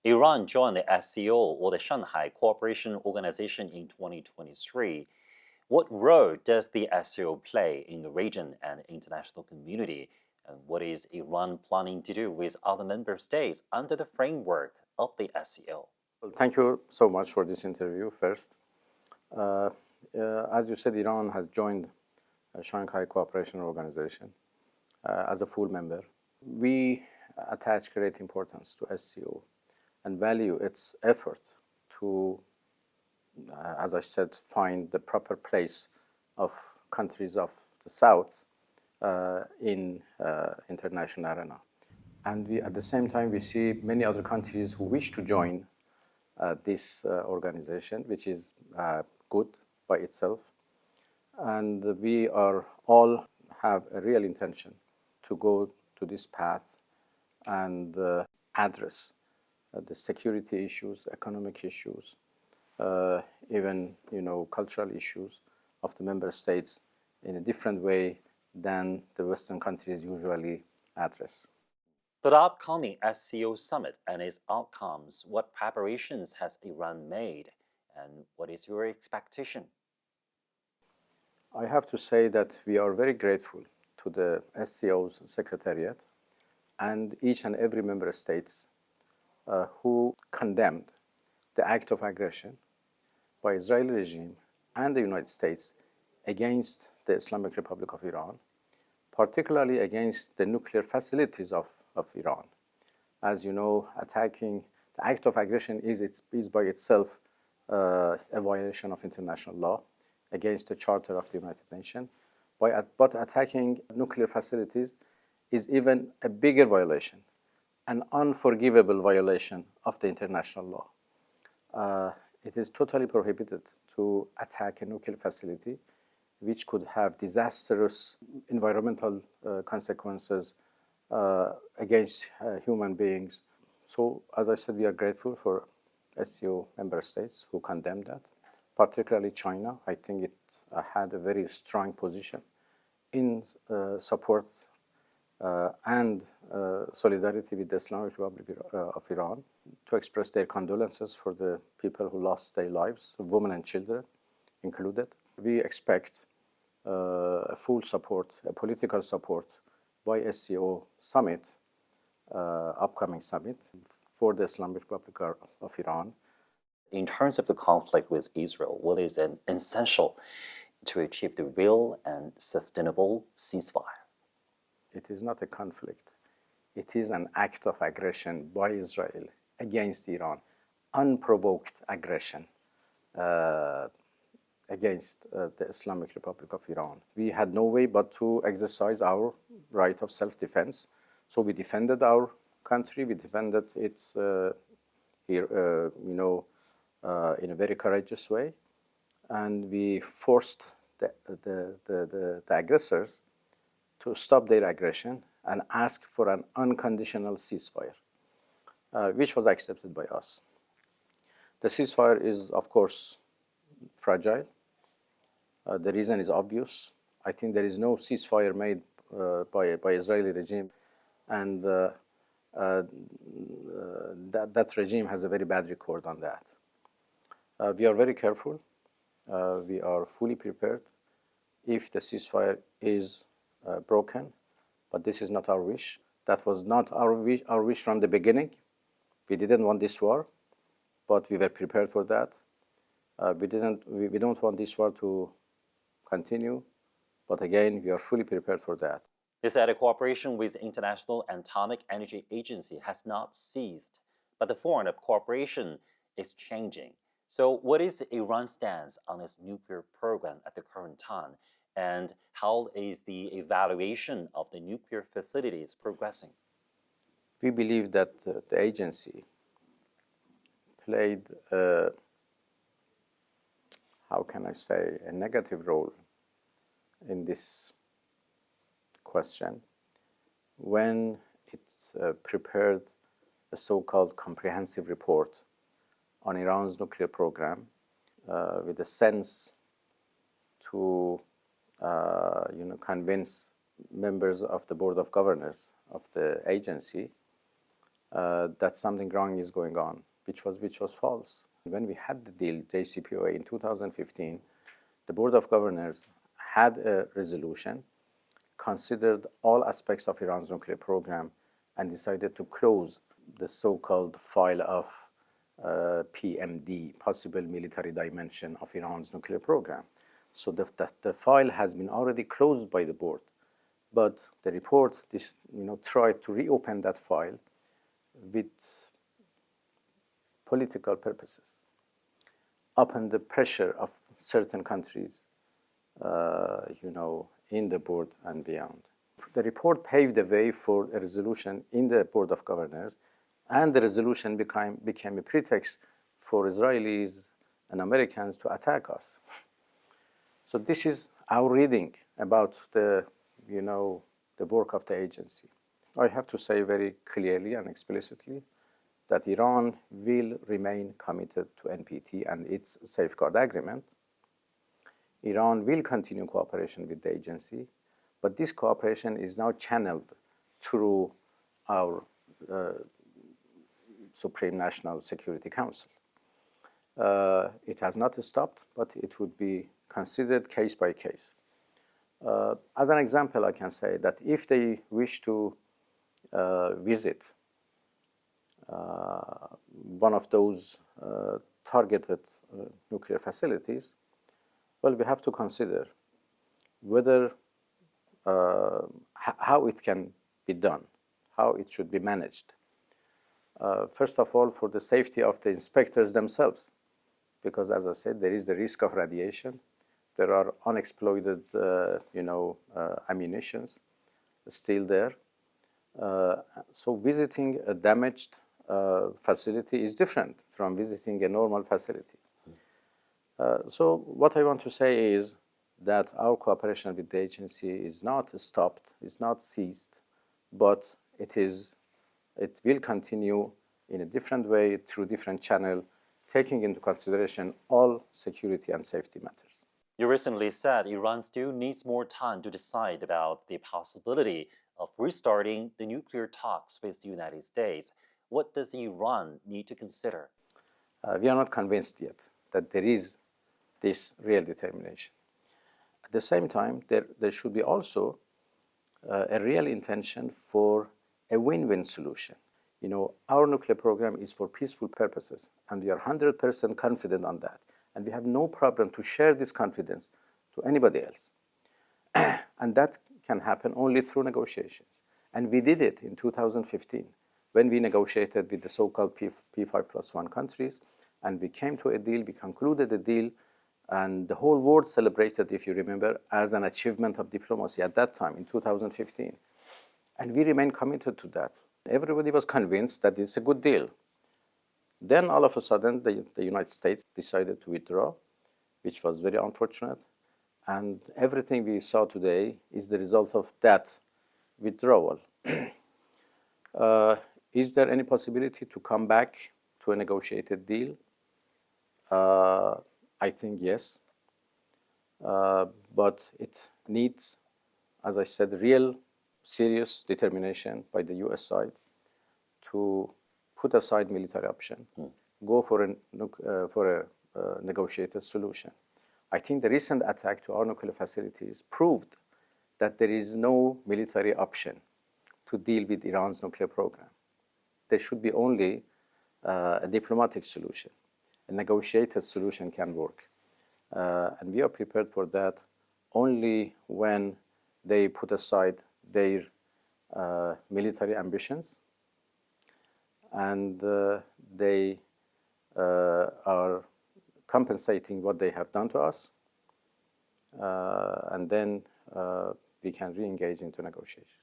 Iran joined the SCO, or the Shanghai Cooperation Organization, in 2023. What role does the SCO play in the region and international community? And what is Iran planning to do with other member states under the framework of the SCO? Well, thank you so much for this interview first. As you said, Iran has joined the Shanghai Cooperation Organization as a full member. We attach great importance to SCO and value its effort to, as I said, find the proper place of countries of the South in international arena. And at the same time, we see many other countries who wish to join this organization, which is good by itself. And we are all have a real intention to go to this path and address the security issues, economic issues, even cultural issues of the member states in a different way than the Western countries usually address. For the upcoming SCO Summit and its outcomes, what preparations has Iran made, and what is your expectation? I have to say that we are very grateful to the SCO's Secretariat and each and every member states who condemned the act of aggression by Israeli regime and the United States against the Islamic Republic of Iran, particularly against the nuclear facilities of Iran. As you know, attacking the act of aggression is by itself a violation of international law against the Charter of the United Nations. But attacking nuclear facilities is even a bigger violation, an unforgivable violation of the international law. It is totally prohibited to attack a nuclear facility, which could have disastrous environmental consequences against human beings. So, as I said, we are grateful for SCO member states who condemned that, particularly China. I think it had a very strong position in support and solidarity with the Islamic Republic of Iran, to express their condolences for the people who lost their lives, women and children included. We expect a full support, a political support by SCO Summit, upcoming summit, for the Islamic Republic of Iran. In terms of the conflict with Israel, what is essential to achieve the real and sustainable ceasefire? It is not a conflict. It is an act of aggression by Israel against Iran, unprovoked aggression against the Islamic Republic of Iran. We had no way but to exercise our right of self-defense. So we defended our country, we defended it in a very courageous way, and we forced the aggressors to stop their aggression and ask for an unconditional ceasefire, which was accepted by us. The ceasefire is, of course, fragile. The reason is obvious. I think there is no ceasefire made by Israeli regime, and that regime has a very bad record on that. We are very careful. We are fully prepared if the ceasefire is broken, but this is not our wish. That was not our wish from the beginning. We didn't want this war, but we were prepared for that. We don't want this war to continue, but again, we are fully prepared for that. They said the cooperation with the International Atomic Energy Agency has not ceased, but the form of cooperation is changing. So what is Iran's stance on its nuclear program at the current time? And how is the evaluation of the nuclear facilities progressing? We believe that the agency played, how can I say, a negative role in this question when it prepared a so-called comprehensive report on Iran's nuclear program with a sense to convince members of the Board of Governors of the agency that something wrong is going on, which was false. When we had the deal, JCPOA, in 2015, the Board of Governors had a resolution, considered all aspects of Iran's nuclear program, and decided to close the so-called file of PMD, possible military dimension of Iran's nuclear program. So the file has been already closed by the board, but the report tried to reopen that file with political purposes, upon the pressure of certain countries, in the board and beyond. The report paved the way for a resolution in the Board of Governors, and the resolution became a pretext for Israelis and Americans to attack us. So this is our reading about the work of the agency. I have to say very clearly and explicitly that Iran will remain committed to NPT and its safeguard agreement. Iran will continue cooperation with the agency, but this cooperation is now channeled through our Supreme National Security Council. It has not stopped, but it would be considered case by case. As an example, I can say that if they wish to visit one of those targeted nuclear facilities, well, we have to consider whether how it can be done, how it should be managed. First of all, for the safety of the inspectors themselves, because as I said, there is the risk of radiation. There are unexploded, ammunitions still there. So visiting a damaged facility is different from visiting a normal facility. So what I want to say is that our cooperation with the agency is not stopped, is not ceased, but it will continue in a different way through different channels, taking into consideration all security and safety matters. You recently said Iran still needs more time to decide about the possibility of restarting the nuclear talks with the United States. What does Iran need to consider? We are not convinced yet that there is this real determination. At the same time, there should be also a real intention for a win-win solution. Our nuclear program is for peaceful purposes, and we are 100% confident on that. And we have no problem to share this confidence to anybody else. And that can happen only through negotiations. And we did it in 2015 when we negotiated with the so-called P5+1 countries, and we came to a deal, we concluded a deal, and the whole world celebrated, if you remember, as an achievement of diplomacy at that time in 2015. And we remain committed to that. Everybody was convinced that it's a good deal. Then all of a sudden, the United States decided to withdraw, which was very unfortunate. And everything we saw today is the result of that withdrawal. Is there any possibility to come back to a negotiated deal? I think yes. But it needs, as I said, real serious determination by the US side to put aside military option, go for a negotiated solution. I think the recent attack to our nuclear facilities proved that there is no military option to deal with Iran's nuclear program. There should be only a diplomatic solution. A negotiated solution can work. And we are prepared for that only when they put aside their military ambitions and they are compensating what they have done to us, and then we can re-engage into negotiation.